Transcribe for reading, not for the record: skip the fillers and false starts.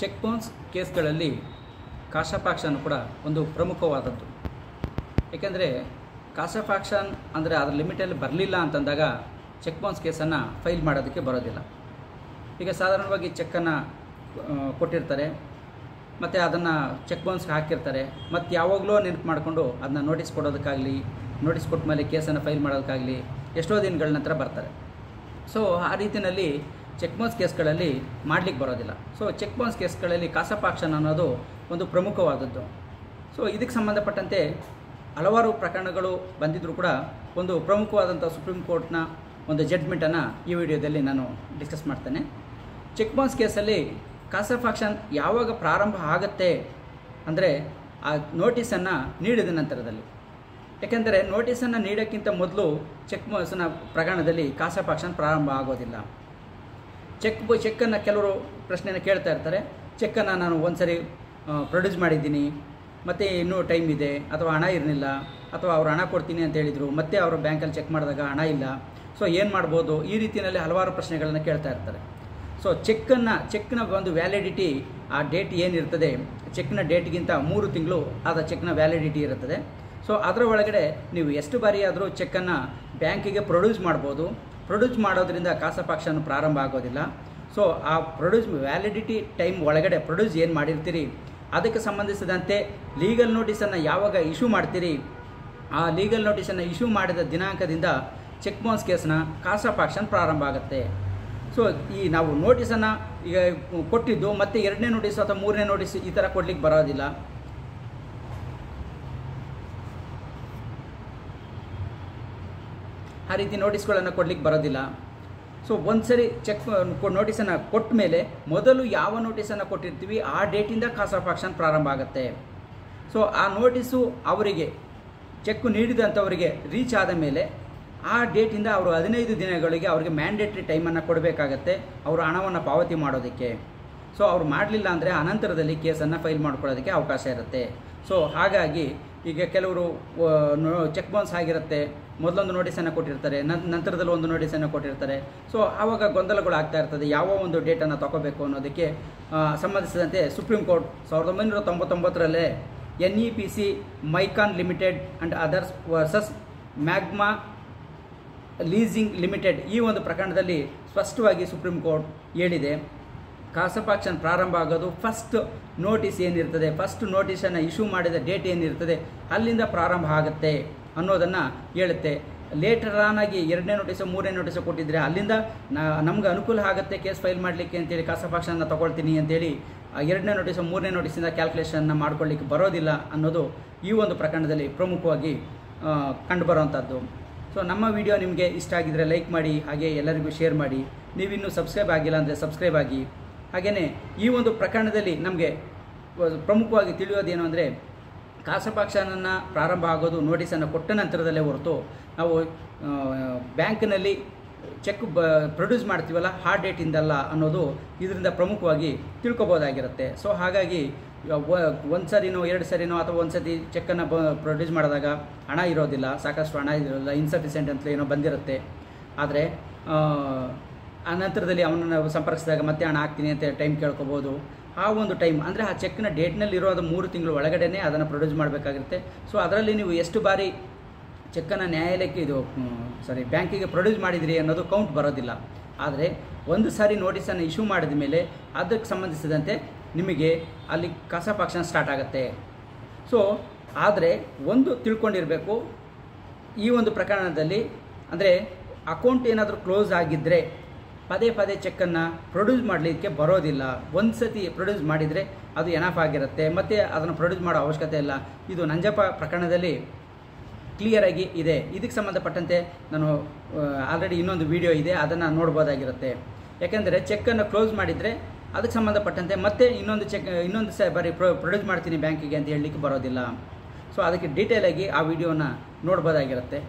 Check bounce ಕೇಸ್ಗಳಲ್ಲಿ ಕಾಶಾಫಾಕ್ಷನ್ ಕೂಡ ಒಂದು ಪ್ರಮುಖವಾದದ್ದು. ಏಕೆಂದರೆ ಕಾಶಾಫಾಕ್ಷನ್ ಅಂದರೆ ಅದರ ಲಿಮಿಟಲ್ಲಿ ಬರಲಿಲ್ಲ ಅಂತಂದಾಗ ಚೆಕ್ ಬೌನ್ಸ್ ಕೇಸನ್ನು ಫೈಲ್ ಮಾಡೋದಕ್ಕೆ ಬರೋದಿಲ್ಲ. ಈಗ ಸಾಧಾರಣವಾಗಿ ಚೆಕ್ಕನ್ನು ಕೊಟ್ಟಿರ್ತಾರೆ, ಮತ್ತು ಅದನ್ನು ಚೆಕ್ ಬೌನ್ಸ್ಗೆ ಹಾಕಿರ್ತಾರೆ, ಮತ್ತು ಯಾವಾಗಲೂ ನೆನಪು ಮಾಡಿಕೊಂಡು ಅದನ್ನ ನೋಟಿಸ್ ಕೊಡೋದಕ್ಕಾಗಲಿ, ನೋಟಿಸ್ ಕೊಟ್ಟ ಮೇಲೆ ಕೇಸನ್ನು ಫೈಲ್ ಮಾಡೋದಕ್ಕಾಗಲಿ ಎಷ್ಟೋ ದಿನಗಳ ನಂತರ ಬರ್ತಾರೆ. ಸೊ ಆ ರೀತಿಯಲ್ಲಿ ಚೆಕ್ ಬೌನ್ಸ್ ಕೇಸ್ಗಳಲ್ಲಿ ಮಾಡಲಿಕ್ಕೆ ಬರೋದಿಲ್ಲ. ಸೊ ಚೆಕ್ ಬೌನ್ಸ್ ಕೇಸ್ಗಳಲ್ಲಿ ಕಾಶಾಫಾಕ್ಷನ್ ಅನ್ನೋದು ಒಂದು ಪ್ರಮುಖವಾದದ್ದು. ಸೊ ಇದಕ್ಕೆ ಸಂಬಂಧಪಟ್ಟಂತೆ ಹಲವಾರು ಪ್ರಕರಣಗಳು ಬಂದಿದ್ದರೂ ಕೂಡ ಒಂದು ಪ್ರಮುಖವಾದಂಥ ಸುಪ್ರೀಂ ಕೋರ್ಟ್ನ ಒಂದು ಜಡ್ಜ್ಮೆಂಟನ್ನು ಈ ವಿಡಿಯೋದಲ್ಲಿ ನಾನು ಡಿಸ್ಕಸ್ ಮಾಡ್ತೇನೆ. ಚೆಕ್ ಬೌನ್ಸ್ ಕೇಸಲ್ಲಿ ಕಾಶಾಫಾಕ್ಷನ್ ಯಾವಾಗ ಪ್ರಾರಂಭ ಆಗುತ್ತೆ ಅಂದರೆ ಆ ನೋಟಿಸನ್ನು ನೀಡಿದ ನಂತರದಲ್ಲಿ. ಏಕೆಂದರೆ ನೋಟಿಸನ್ನು ನೀಡೋಕ್ಕಿಂತ ಮೊದಲು ಚೆಕ್ ಬೌನ್ಸ್ನ ಪ್ರಕರಣದಲ್ಲಿ ಕಾಶಾಫಾಕ್ಷನ್ ಪ್ರಾರಂಭ ಆಗೋದಿಲ್ಲ. ಚೆಕ್ಕನ್ನು ಕೆಲವರು ಪ್ರಶ್ನೆಯನ್ನು ಕೇಳ್ತಾ ಇರ್ತಾರೆ, ಚೆಕ್ಕನ್ನು ನಾನು ಒಂದು ಸರಿ ಪ್ರೊಡ್ಯೂಸ್ ಮಾಡಿದ್ದೀನಿ, ಮತ್ತು ಇನ್ನೂ ಟೈಮ್ ಇದೆ, ಅಥವಾ ಹಣ ಇರಲಿಲ್ಲ, ಅಥವಾ ಅವರು ಹಣ ಕೊಡ್ತೀನಿ ಅಂತ ಹೇಳಿದರು, ಮತ್ತೆ ಅವರು ಬ್ಯಾಂಕಲ್ಲಿ ಚೆಕ್ ಮಾಡಿದಾಗ ಹಣ ಇಲ್ಲ, ಸೊ ಏನು ಮಾಡ್ಬೋದು, ಈ ರೀತಿಯಲ್ಲಿ ಹಲವಾರು ಪ್ರಶ್ನೆಗಳನ್ನು ಕೇಳ್ತಾ ಇರ್ತಾರೆ. ಸೊ ಚೆಕ್ನ ಒಂದು ವ್ಯಾಲಿಡಿಟಿ, ಆ ಡೇಟ್ ಏನಿರ್ತದೆ, ಚೆಕ್ನ ಡೇಟ್ಗಿಂತ 3 ತಿಂಗಳು ಆದ ಚೆಕ್ನ ವ್ಯಾಲಿಡಿಟಿ ಇರುತ್ತದೆ. ಸೊ ಅದರ ಒಳಗಡೆ ನೀವು ಎಷ್ಟು ಬಾರಿ ಆದರೂ ಚೆಕ್ಕನ್ನು ಬ್ಯಾಂಕಿಗೆ ಪ್ರೊಡ್ಯೂಸ್ ಮಾಡ್ಬೋದು. ಪ್ರೊಡ್ಯೂಸ್ ಮಾಡೋದ್ರಿಂದ ಕಾಶಾಫಾಕ್ಷನ್ ಪ್ರಾರಂಭ ಆಗೋದಿಲ್ಲ. ಸೊ ಆ ವ್ಯಾಲಿಡಿಟಿ ಟೈಮ್ ಒಳಗಡೆ ಪ್ರೊಡ್ಯೂಸ್ ಏನು ಮಾಡಿರ್ತೀರಿ ಅದಕ್ಕೆ ಸಂಬಂಧಿಸಿದಂತೆ ಲೀಗಲ್ ನೋಟಿಸನ್ನು ಯಾವಾಗ ಇಶ್ಯೂ ಮಾಡ್ತೀರಿ, ಆ ಲೀಗಲ್ ನೋಟಿಸನ್ನು ಇಶ್ಯೂ ಮಾಡಿದ ದಿನಾಂಕದಿಂದ ಚೆಕ್ ಬೌನ್ಸ್ ಕೇಸ್ನ ಕಾಶಾಫಾಕ್ಷನ್ ಪ್ರಾರಂಭ ಆಗುತ್ತೆ. ಸೊ ಈ ನಾವು ನೋಟಿಸನ್ನು ಈಗ ಕೊಟ್ಟಿದ್ದು ಮತ್ತೆ 2ನೇ ನೋಟಿಸ್ ಅಥವಾ 3ನೇ ನೋಟಿಸ್ ಈ ಥರ ಕೊಡ್ಲಿಕ್ಕೆ ಬರೋದಿಲ್ಲ. ಆ ರೀತಿ ನೋಟಿಸ್ಗಳನ್ನು ಕೊಡ್ಲಿಕ್ಕೆ ಬರೋದಿಲ್ಲ. ಸೊ ಒಂದು ಸರಿ ನೋಟಿಸನ್ನು ಕೊಟ್ಟ ಮೇಲೆ ಮೊದಲು ಯಾವ ನೋಟಿಸನ್ನು ಕೊಟ್ಟಿರ್ತೀವಿ ಆ ಡೇಟಿಂದ ಕಾಶಾಫಾಕ್ಷನ್ ಪ್ರಾರಂಭ ಆಗುತ್ತೆ. ಸೊ ಆ ನೋಟಿಸು ಅವರಿಗೆ ಚೆಕ್ ನೀಡಿದಂಥವರಿಗೆ ರೀಚ್ ಆದ ಮೇಲೆ ಆ ಡೇಟಿಂದ ಅವರು 15 ದಿನಗಳಿಗೆ ಅವರಿಗೆ ಮ್ಯಾಂಡೇಟ್ರಿ ಟೈಮನ್ನು ಕೊಡಬೇಕಾಗತ್ತೆ ಅವರು ಹಣವನ್ನು ಪಾವತಿ ಮಾಡೋದಕ್ಕೆ. ಸೊ ಅವ್ರು ಮಾಡಲಿಲ್ಲ ಅಂದರೆ ಅನಂತರದಲ್ಲಿ ಕೇಸನ್ನು ಫೈಲ್ ಮಾಡ್ಕೊಳ್ಳೋದಕ್ಕೆ ಅವಕಾಶ ಇರುತ್ತೆ. ಸೊ ಹಾಗಾಗಿ ಈಗ ಕೆಲವರು ಚೆಕ್ ಬೌನ್ಸ್ ಆಗಿರುತ್ತೆ, ಮೊದಲೊಂದು ನೋಟಿಸನ್ನು ಕೊಟ್ಟಿರ್ತಾರೆ, ನಂತರದಲ್ಲಿ ಒಂದು ನೋಟಿಸನ್ನು ಕೊಟ್ಟಿರ್ತಾರೆ. ಸೊ ಆವಾಗ ಗೊಂದಲಗಳು ಆಗ್ತಾ ಇರ್ತದೆ, ಯಾವ ಒಂದು ಡೇಟನ್ನು ತಗೋಬೇಕು ಅನ್ನೋದಕ್ಕೆ ಸಂಬಂಧಿಸಿದಂತೆ ಸುಪ್ರೀಂ ಕೋರ್ಟ್ 1999ರಲ್ಲೇ NEPC Micon limited and others versus Magma leasing limited ಈ ಒಂದು ಪ್ರಕರಣದಲ್ಲಿ ಸ್ಪಷ್ಟವಾಗಿ ಸುಪ್ರೀಂ ಕೋರ್ಟ್ ಹೇಳಿದೆ, ಕಾಶಾಫಾಕ್ಷನ್ ಪ್ರಾರಂಭ ಆಗೋದು ಫಸ್ಟ್ ನೋಟಿಸ್ ಏನಿರ್ತದೆ, ಫಸ್ಟ್ ನೋಟಿಸನ್ನು ಇಶ್ಯೂ ಮಾಡಿದ ಡೇಟ್ ಏನಿರ್ತದೆ ಅಲ್ಲಿಂದ ಪ್ರಾರಂಭ ಆಗುತ್ತೆ ಅನ್ನೋದನ್ನು ಹೇಳುತ್ತೆ. ಲೇಟರ್ ಆನ್ ಆಗಿ 2ನೇ ನೋಟಿಸು 3ನೇ ನೋಟಿಸು ಕೊಟ್ಟಿದ್ರೆ ಅಲ್ಲಿಂದ ನಮ್ಗೆ ಅನುಕೂಲ ಆಗುತ್ತೆ ಕೇಸ್ ಫೈಲ್ ಮಾಡಲಿಕ್ಕೆ ಅಂತೇಳಿ ಕಾಶಾಫಾಕ್ಷನ್ನ ತಗೊಳ್ತೀನಿ ಅಂತೇಳಿ 2ನೇ ನೋಟಿಸು 3ನೇ ನೋಟಿಸಿಂದ ಕ್ಯಾಲ್ಕುಲೇಷನ್ನ ಮಾಡ್ಕೊಳ್ಳಿಕ್ಕೆ ಬರೋದಿಲ್ಲ ಅನ್ನೋದು ಈ ಒಂದು ಪ್ರಕರಣದಲ್ಲಿ ಪ್ರಮುಖವಾಗಿ ಕಂಡುಬರುವಂಥದ್ದು. ಸೊ ನಮ್ಮ ವಿಡಿಯೋ ನಿಮಗೆ ಇಷ್ಟ ಆಗಿದರೆ ಲೈಕ್ ಮಾಡಿ, ಹಾಗೆ ಎಲ್ಲರಿಗೂ ಶೇರ್ ಮಾಡಿ. ನೀವಿನ್ನೂ ಸಬ್ಸ್ಕ್ರೈಬ್ ಆಗಿಲ್ಲ ಅಂದರೆ ಸಬ್ಸ್ಕ್ರೈಬ್ ಆಗಿ. ಹಾಗೆಯೇ ಈ ಒಂದು ಪ್ರಕರಣದಲ್ಲಿ ನಮಗೆ ಪ್ರಮುಖವಾಗಿ ತಿಳಿಯೋದೇನು ಅಂದರೆ ಕಾಶಾಫಾಕ್ಷನನ್ನು ಪ್ರಾರಂಭ ಆಗೋದು ನೋಟಿಸನ್ನು ಕೊಟ್ಟ ನಂತರದಲ್ಲೇ ಹೊರತು ನಾವು ಬ್ಯಾಂಕ್ನಲ್ಲಿ ಚೆಕ್ ಪ್ರೊಡ್ಯೂಸ್ ಮಾಡ್ತೀವಲ್ಲ ಆ ಡೇಟಿಂದಲ್ಲ ಅನ್ನೋದು ಇದರಿಂದ ಪ್ರಮುಖವಾಗಿ ತಿಳ್ಕೊಬೋದಾಗಿರುತ್ತೆ. ಸೊ ಹಾಗಾಗಿ ಒಂದು ಸರಿನೋ 2 ಸರಿನೋ ಅಥವಾ ಒಂದು ಸತಿ ಚೆಕ್ಕನ್ನು ಪ್ರೊಡ್ಯೂಸ್ ಮಾಡಿದಾಗ ಹಣ ಇರೋದಿಲ್ಲ, ಸಾಕಷ್ಟು ಹಣ ಇರೋದಿಲ್ಲ, ಇನ್ಸಫಿಷಿಯೆಂಟ್ ಅಂತ ಏನೋ ಬಂದಿರುತ್ತೆ. ಆದರೆ ಆ ನಂತರದಲ್ಲಿ ಅವನನ್ನು ಸಂಪರ್ಕಿಸಿದಾಗ ಮತ್ತೆ ಹಣ ಹಾಕ್ತೀನಿ ಅಂತ ಟೈಮ್ ಕೇಳ್ಕೊಬೋದು. ಆ ಒಂದು ಟೈಮ್ ಅಂದರೆ ಆ ಚೆಕ್ನ ಡೇಟ್ನಲ್ಲಿ ಇರೋದು 3 ತಿಂಗಳು ಒಳಗಡೆ ಅದನ್ನು ಪ್ರೊಡ್ಯೂಸ್ ಮಾಡಬೇಕಾಗಿರುತ್ತೆ. ಸೊ ಅದರಲ್ಲಿ ನೀವು ಎಷ್ಟು ಬಾರಿ ಚೆಕ್ಕನ್ನು ನ್ಯಾಯಾಲಯಕ್ಕೆ ಬ್ಯಾಂಕಿಗೆ ಪ್ರೊಡ್ಯೂಸ್ ಮಾಡಿದಿರಿ ಅನ್ನೋದು ಕೌಂಟ್ ಬರೋದಿಲ್ಲ. ಆದರೆ ಒಂದು ಸಾರಿ ನೋಟಿಸನ್ನು ಇಶ್ಯೂ ಮಾಡಿದ ಮೇಲೆ ಅದಕ್ಕೆ ಸಂಬಂಧಿಸಿದಂತೆ ನಿಮಗೆ ಅಲ್ಲಿ ಕಾಶಾಫಾಕ್ಷನ್ ಸ್ಟಾರ್ಟ್ ಆಗುತ್ತೆ. ಸೊ ಆದರೆ ಒಂದು ತಿಳ್ಕೊಂಡಿರಬೇಕು, ಈ ಒಂದು ಪ್ರಕರಣದಲ್ಲಿ ಅಂದರೆ ಅಕೌಂಟ್ ಏನಾದರೂ ಕ್ಲೋಸ್ ಆಗಿದ್ದರೆ ಪದೇ ಚೆಕ್ಕನ್ನು ಪ್ರೊಡ್ಯೂಸ್ ಮಾಡಲಿಕ್ಕೆ ಬರೋದಿಲ್ಲ. ಒಂದು ಸತಿ ಪ್ರೊಡ್ಯೂಸ್ ಮಾಡಿದರೆ ಅದು ಎನಫ್ ಆಗಿರುತ್ತೆ, ಮತ್ತು ಅದನ್ನು ಪ್ರೊಡ್ಯೂಸ್ ಮಾಡೋ ಅವಶ್ಯಕತೆ ಇಲ್ಲ. ಇದು ನಂಜಪ್ಪ ಪ್ರಕರಣದಲ್ಲಿ ಕ್ಲಿಯರಾಗಿ ಇದೆ. ಇದಕ್ಕೆ ಸಂಬಂಧಪಟ್ಟಂತೆ ನಾನು ಆಲ್ರೆಡಿ ಇನ್ನೊಂದು ವಿಡಿಯೋ ಇದೆ, ಅದನ್ನು ನೋಡ್ಬೋದಾಗಿರುತ್ತೆ. ಯಾಕೆಂದರೆ ಚೆಕ್ಕನ್ನು ಕ್ಲೋಸ್ ಮಾಡಿದರೆ ಅದಕ್ಕೆ ಸಂಬಂಧಪಟ್ಟಂತೆ ಮತ್ತೆ ಇನ್ನೊಂದು ಬಾರಿ ಪ್ರೊಡ್ಯೂಸ್ ಮಾಡ್ತೀನಿ ಬ್ಯಾಂಕಿಗೆ ಅಂತ ಹೇಳಲಿಕ್ಕೆ ಬರೋದಿಲ್ಲ. ಸೊ ಅದಕ್ಕೆ ಡೀಟೇಲಾಗಿ ಆ ವಿಡಿಯೋನ ನೋಡ್ಬೋದಾಗಿರುತ್ತೆ.